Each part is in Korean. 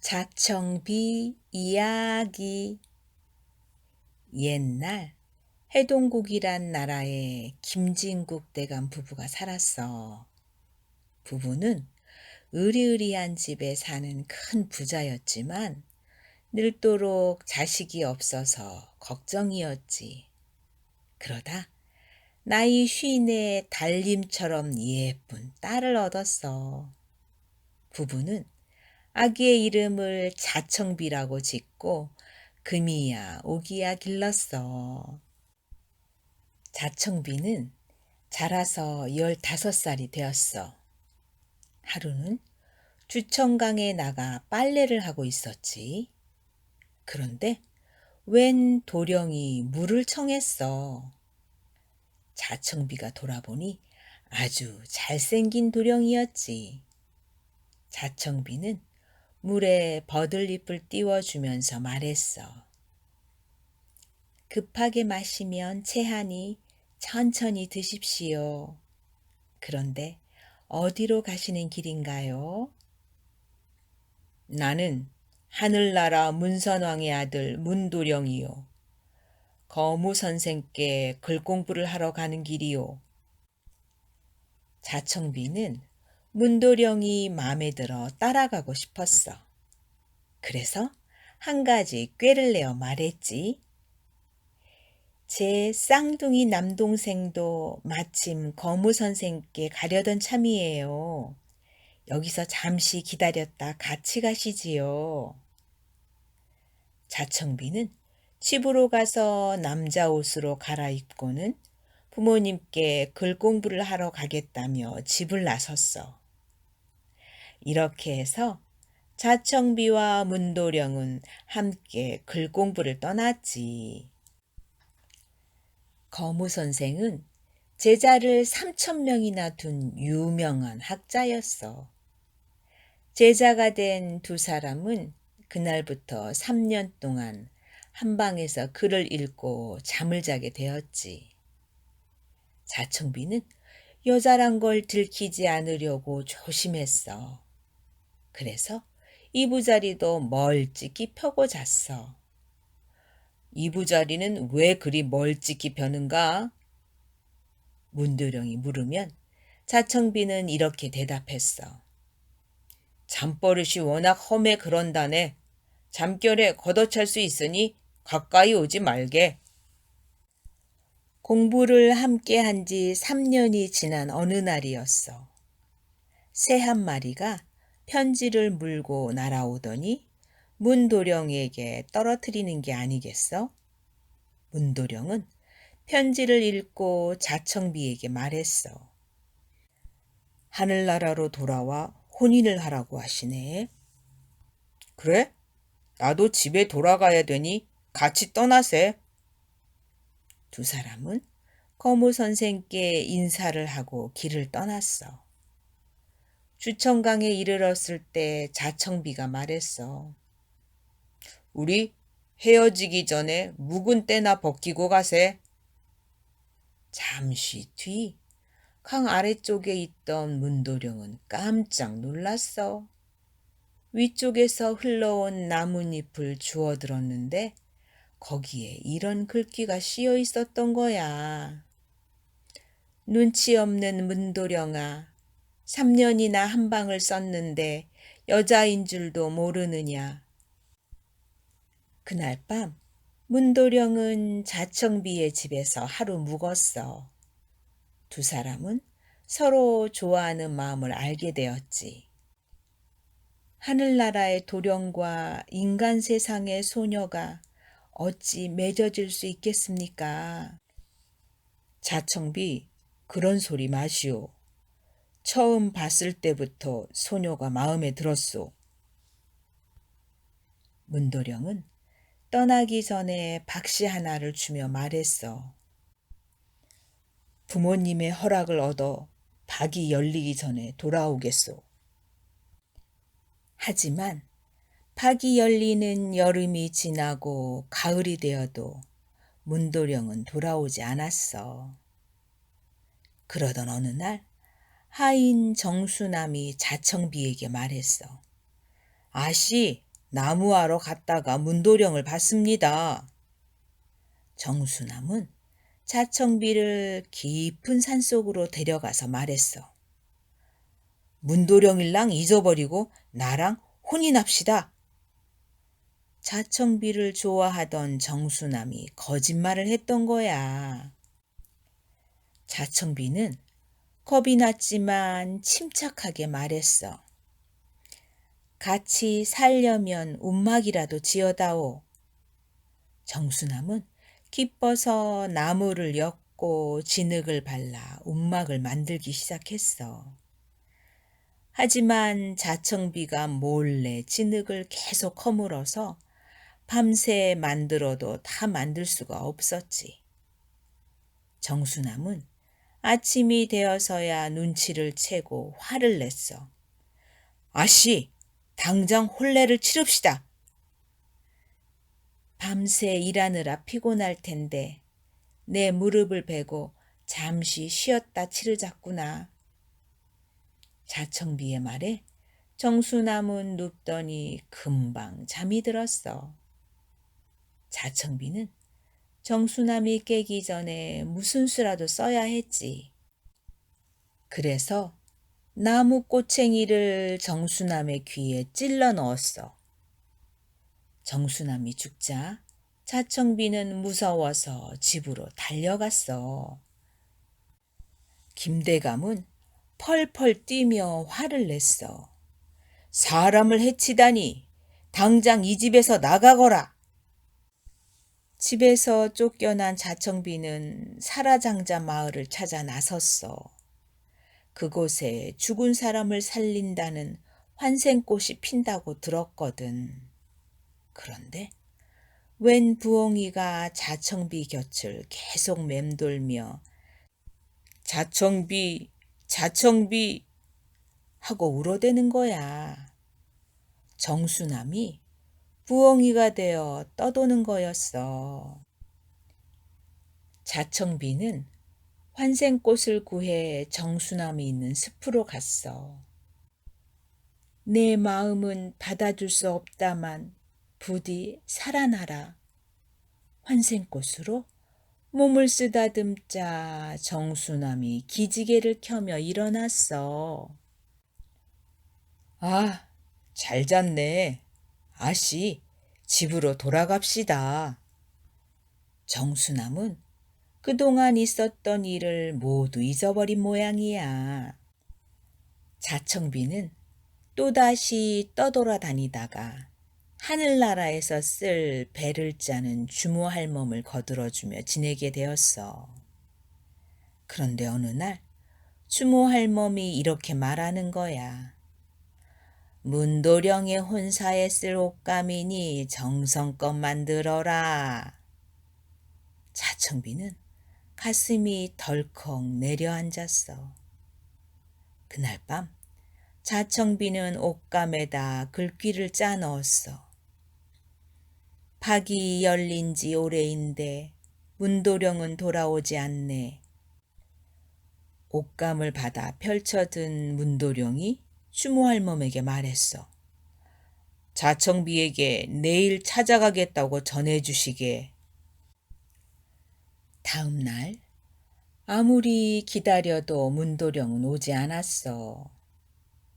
자청비 이야기. 옛날 해동국이란 나라에 김진국 대감 부부가 살았어. 부부는 으리으리한 집에 사는 큰 부자였지만 늙도록 자식이 없어서 걱정이었지. 그러다 나이 쉰에 달님처럼 예쁜 딸을 얻었어. 부부는 아기의 이름을 자청비라고 짓고 금이야 오기야 길렀어. 자청비는 자라서 15살이 되었어. 하루는 주천강에 나가 빨래를 하고 있었지. 그런데 웬 도령이 물을 청했어. 자청비가 돌아보니 아주 잘생긴 도령이었지. 자청비는 물에 버들잎을 띄워주면서 말했어. 급하게 마시면 체하니 천천히 드십시오. 그런데 어디로 가시는 길인가요? 나는 하늘나라 문선왕의 아들 문도령이요. 거무 선생께 글공부를 하러 가는 길이요. 자청비는 문도령이 마음에 들어 따라가고 싶었어. 그래서 한 가지 꾀를 내어 말했지. 제 쌍둥이 남동생도 마침 거무 선생께 가려던 참이에요. 여기서 잠시 기다렸다 같이 가시지요. 자청비는 집으로 가서 남자 옷으로 갈아입고는 부모님께 글 공부를 하러 가겠다며 집을 나섰어. 이렇게 해서 자청비와 문도령은 함께 글 공부를 떠났지. 거무 선생은 제자를 3,000명이나 둔 유명한 학자였어. 제자가 된 두 사람은 그날부터 3년 동안 한 방에서 글을 읽고 잠을 자게 되었지. 자청비는 여자란 걸 들키지 않으려고 조심했어. 그래서 이부자리도 멀찍이 펴고 잤어. 이부자리는 왜 그리 멀찍이 펴는가? 문도령이 물으면 자청비는 이렇게 대답했어. 잠버릇이 워낙 험해 그런다네. 잠결에 걷어찰 수 있으니 가까이 오지 말게. 공부를 함께 한 지 3년이 지난 어느 날이었어. 새 한 마리가 편지를 물고 날아오더니 문도령에게 떨어뜨리는 게 아니겠어? 문도령은 편지를 읽고 자청비에게 말했어. 하늘나라로 돌아와 혼인을 하라고 하시네. 그래? 나도 집에 돌아가야 되니 같이 떠나세. 두 사람은 거무 선생께 인사를 하고 길을 떠났어. 주천강에 이르렀을 때 자청비가 말했어. 우리 헤어지기 전에 묵은 때나 벗기고 가세. 잠시 뒤 강 아래쪽에 있던 문도령은 깜짝 놀랐어. 위쪽에서 흘러온 나뭇잎을 주워들었는데 거기에 이런 글귀가 씌어 있었던 거야. 눈치 없는 문도령아, 3년이나 한 방을 썼는데 여자인 줄도 모르느냐. 그날 밤 문도령은 자청비의 집에서 하루 묵었어. 두 사람은 서로 좋아하는 마음을 알게 되었지. 하늘나라의 도령과 인간 세상의 소녀가 어찌 맺어질 수 있겠습니까? 자청비, 그런 소리 마시오. 처음 봤을 때부터 소녀가 마음에 들었소. 문도령은 떠나기 전에 박씨 하나를 주며 말했어. 부모님의 허락을 얻어 박이 열리기 전에 돌아오겠소. 하지만 박이 열리는 여름이 지나고 가을이 되어도 문도령은 돌아오지 않았어. 그러던 어느 날 하인 정수남이 자청비에게 말했어. 아씨, 나무하러 갔다가 문도령을 봤습니다. 정수남은 자청비를 깊은 산속으로 데려가서 말했어. 문도령일랑 잊어버리고 나랑 혼이 납시다. 자청비를 좋아하던 정수남이 거짓말을 했던 거야. 자청비는 겁이 났지만 침착하게 말했어. 같이 살려면 움막이라도 지어다오. 정수남은 기뻐서 나무를 엮고 진흙을 발라 움막을 만들기 시작했어. 하지만 자청비가 몰래 진흙을 계속 허물어서 밤새 만들어도 다 만들 수가 없었지. 정수남은 아침이 되어서야 눈치를 채고 화를 냈어. 아씨, 당장 혼례를 치릅시다. 밤새 일하느라 피곤할 텐데 내 무릎을 베고 잠시 쉬었다 치르자꾸나. 자청비의 말에 정수남은 눕더니 금방 잠이 들었어. 자청비는 정수남이 깨기 전에 무슨 수라도 써야 했지. 그래서 나무 꼬챙이를 정수남의 귀에 찔러 넣었어. 정수남이 죽자 자청비는 무서워서 집으로 달려갔어. 김대감은 펄펄 뛰며 화를 냈어. 사람을 해치다니 당장 이 집에서 나가거라. 집에서 쫓겨난 자청비는 사라장자 마을을 찾아 나섰어. 그곳에 죽은 사람을 살린다는 환생꽃이 핀다고 들었거든. 그런데 웬 부엉이가 자청비 곁을 계속 맴돌며 자청비, 자청비 하고 울어대는 거야. 정수남이 부엉이가 되어 떠도는 거였어. 자청비는 환생꽃을 구해 정수남이 있는 숲으로 갔어. 내 마음은 받아줄 수 없다만 부디 살아나라. 환생꽃으로 몸을 쓰다듬자 정수남이 기지개를 켜며 일어났어. 아, 잘 잤네. 아씨, 집으로 돌아갑시다. 정수남은 그동안 있었던 일을 모두 잊어버린 모양이야. 자청비는 또다시 떠돌아다니다가 하늘나라에서 쓸 배를 짜는 주모할멈을 거들어주며 지내게 되었어. 그런데 어느 날 주모할멈이 이렇게 말하는 거야. 문도령의 혼사에 쓸 옷감이니 정성껏 만들어라. 자청비는 가슴이 덜컥 내려앉았어. 그날 밤 자청비는 옷감에다 글귀를 짜 넣었어. 박이 열린 지 오래인데 문도령은 돌아오지 않네. 옷감을 받아 펼쳐든 문도령이 추모할멈에게 말했어. 자청비에게 내일 찾아가겠다고 전해주시게. 다음 날 아무리 기다려도 문도령은 오지 않았어.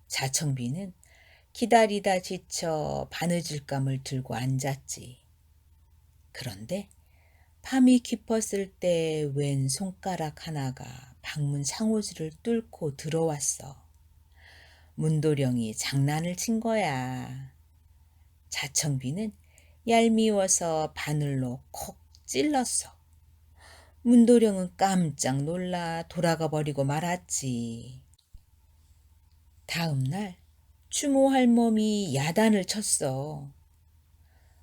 자청비는 기다리다 지쳐 바느질감을 들고 앉았지. 그런데 밤이 깊었을 때 웬 손가락 하나가 방문 상호지를 뚫고 들어왔어. 문도령이 장난을 친 거야. 자청비는 얄미워서 바늘로 콕 찔렀어. 문도령은 깜짝 놀라 돌아가 버리고 말았지. 다음 날 추모할멈이 야단을 쳤어.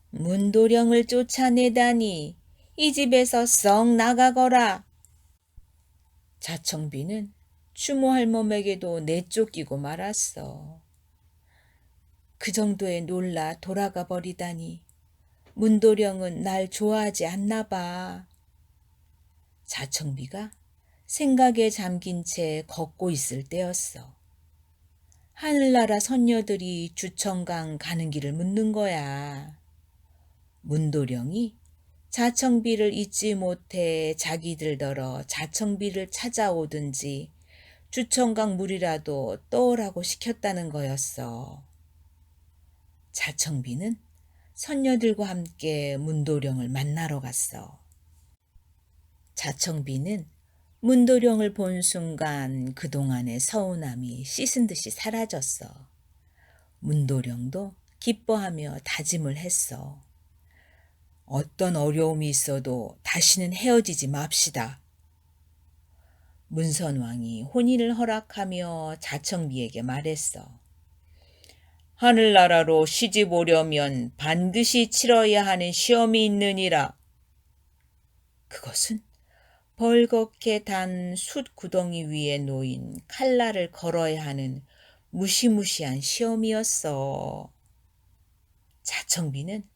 문도령을 쫓아내다니 이 집에서 썩 나가거라. 자청비는 추모할멈에게도 내쫓기고 말았어. 그 정도에 놀라 돌아가 버리다니 문도령은 날 좋아하지 않나 봐. 자청비가 생각에 잠긴 채 걷고 있을 때였어. 하늘나라 선녀들이 주천강 가는 길을 묻는 거야. 문도령이 자청비를 잊지 못해 자기들더러 자청비를 찾아오든지 주천강 물이라도 떠오라고 시켰다는 거였어. 자청비는 선녀들과 함께 문도령을 만나러 갔어. 자청비는 문도령을 본 순간 그동안의 서운함이 씻은 듯이 사라졌어. 문도령도 기뻐하며 다짐을 했어. 어떤 어려움이 있어도 다시는 헤어지지 맙시다. 문선왕이 혼인을 허락하며 자청비에게 말했어. 하늘나라로 시집 오려면 반드시 치러야 하는 시험이 있느니라. 그것은 벌겋게 단 숯 구덩이 위에 놓인 칼날을 걸어야 하는 무시무시한 시험이었어. 자청비는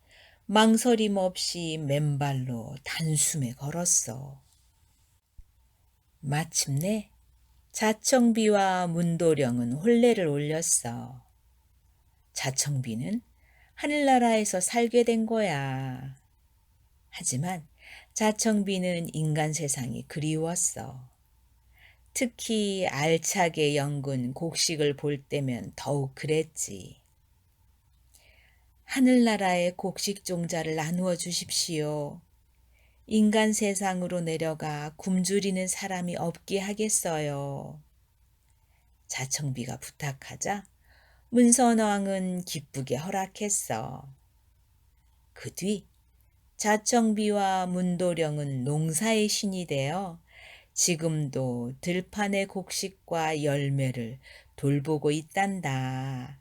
망설임 없이 맨발로 단숨에 걸었어. 마침내 자청비와 문도령은 혼례를 올렸어. 자청비는 하늘나라에서 살게 된 거야. 하지만 자청비는 인간 세상이 그리웠어. 특히 알차게 연근 곡식을 볼 때면 더욱 그랬지. 하늘나라의 곡식 종자를 나누어 주십시오. 인간 세상으로 내려가 굶주리는 사람이 없게 하겠어요. 자청비가 부탁하자 문선왕은 기쁘게 허락했어. 그 뒤 자청비와 문도령은 농사의 신이 되어 지금도 들판의 곡식과 열매를 돌보고 있단다.